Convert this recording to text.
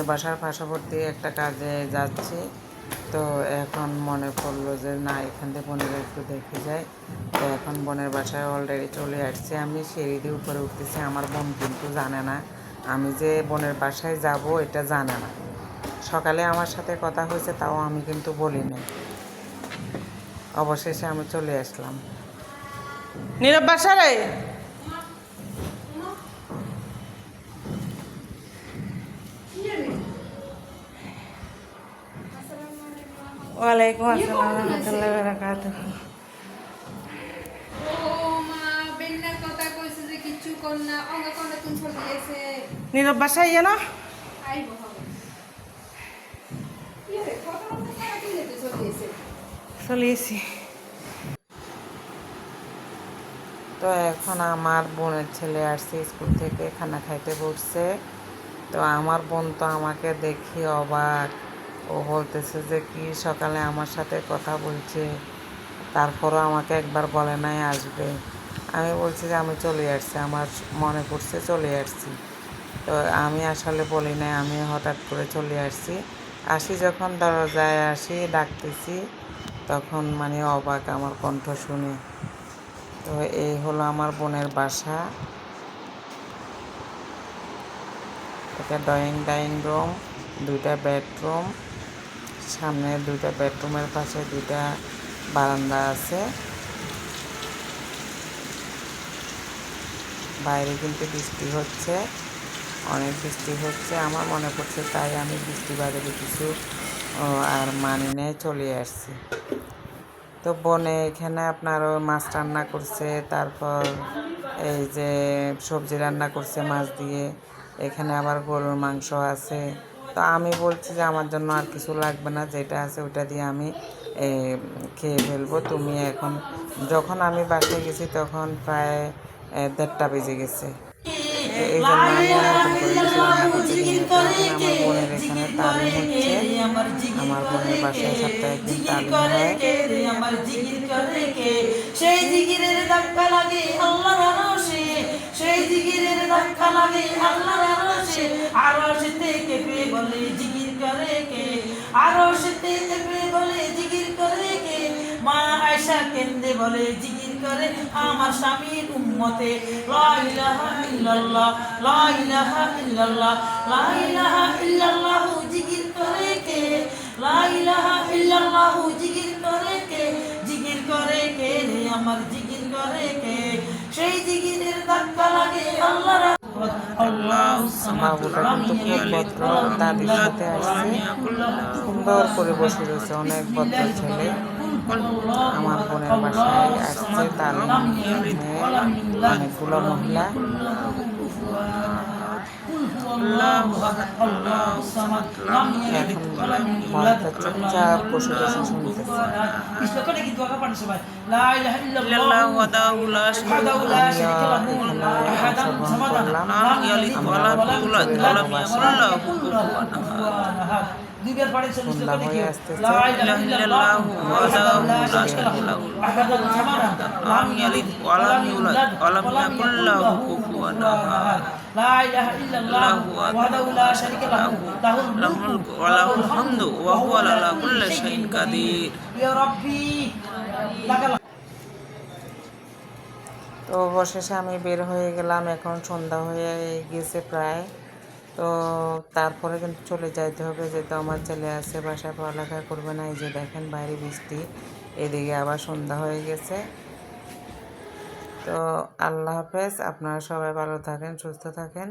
বোনের বাসার পার্শ্ববর্তী একটা কাজে যাচ্ছি। তো এখন মনে পড়লো যে না, এখান থেকে বোনের একটু দেখে যায়। তো এখন বোনের বাসায় অলরেডি চলে আসছি। আমি সিঁড়ি দিয়ে উপরে উঠতেছি। আমার বোন কিন্তু জানে না আমি যে বোনের বাসায় যাব, এটা জানে না। সকালে আমার সাথে কথা হয়েছে, তাও আমি কিন্তু বলি নাই। অবশেষে আমি চলে আসলাম। নীরব বাসা রে, ওয়ালাইকুম আসসালাম রহমতুল্লাহ বারাকাতুহ। নীরব বাসায় ইয়ে না চলিয়েছি। তো এখন আমার বোনের ছেলে আসছে স্কুল থেকে, খানা খাইতে বসছে। তো আমার বোন তো আমাকে দেখে অবাক। ও বলতেছে যে কি সকালে আমার সাথে কথা বলছে, তারপরও আমাকে একবার বলে নাই আসবে। আমি বলছি যে আমি চলে আসছি, আমার মনে পড়ছে চলে আসছি। তো আমি আসলে বলি নাই, আমি হঠাৎ করে চলে আসছি। আসি যখন দরজায় আসি ডাকতেছি, তখন মানে অবাক আমার কণ্ঠ শুনে। তো এই হলো আমার বোনের বাসা। এটা ডাইনিং রুম, 2টা বেডরুম, সামনে 2টা বেডরুমের পাশে 2টা বারান্দা আছে। বাইরে কিন্তু বৃষ্টি হচ্ছে, অনেক বৃষ্টি হচ্ছে। আমার মনে পড়ছে, তাই আমি বৃষ্টি বাদলে কিছু আর মানি নিয়ে চলে আসছি। তো বোনে এখানে আপনার মাছ রান্না করছে, তারপর এই যে সবজি রান্না করছে মাছ দিয়ে। এখানে আবার গরুর মাংস আছে। তো আমি বলছি যে আমার জন্য আর কিছু লাগবে না, যেটা আছে ওটা দিয়ে আমি খেয়ে ফেলবো। তুমি এখন, যখন আমি বাসায় গেছি তখন প্রায় 1:30টা বেজে গেছে। তো এই জন্য আমি নতুন করে কিছু রান্না করতে দিই না। তো এখন আমার বোনের এখানে তালিম হচ্ছে। আমার বোনের বাসায় সপ্তাহে একদিন তালিম হয়। সেই জিকিরের ধাক্কা লাগে আল্লাহর আরশে, সেই জিকিরের ধাক্কা লাগে আল্লাহর আরশে। আরশেতে কেঁপে বলে জিকির করে কে, আরশেতে কেঁপে বলে জিকির করে কে। মা আয়েশা কেন্দে বলে জিকির করে আমার স্বামীর উম্মতে। লা ইলাহা ইল্লাল্লাহ, লা ইলাহা ইল্লাল্লাহ, লা ইলাহা ইল্লাল্লাহ জিকির করে কে, লা ইলাহা ইল্লাল্লাহ জিকির করে কে, জিকির করে কে রে আমার জিকির করে কে। সেই জিকিরের ধাক্কা লাগে আল্লাহর। বাবুটা কিন্তু খুব ভদ্র, দাদির সাথে আসছে, সুন্দর করে বসে রয়েছে, অনেক ভদ্র ছেলে। আমার বোনের বাসায় আসছে তালিম নিয়ে অনেকগুলো মহিলা। এখন মনটা চুপচাপ বসে বসে শুনতেছে। সন্ধ্যা হয়ে আসতেছে। তো অবশেষে আমি বের হয়ে গেলাম। এখন সন্ধ্যা হয়ে গেছে প্রায়। তো তারপরে কিন্তু চলে যাইতে হবে, যেহেতু আমার ছেলে আছে বাসায়, পড়ালেখা করবে না। এই যে দেখেন বাইরে বৃষ্টি, এদিকে আবার সন্ধ্যা হয়ে গেছে। তো আল্লাহ হাফেজ, আপনারা সবাই ভালো থাকেন, সুস্থ থাকেন।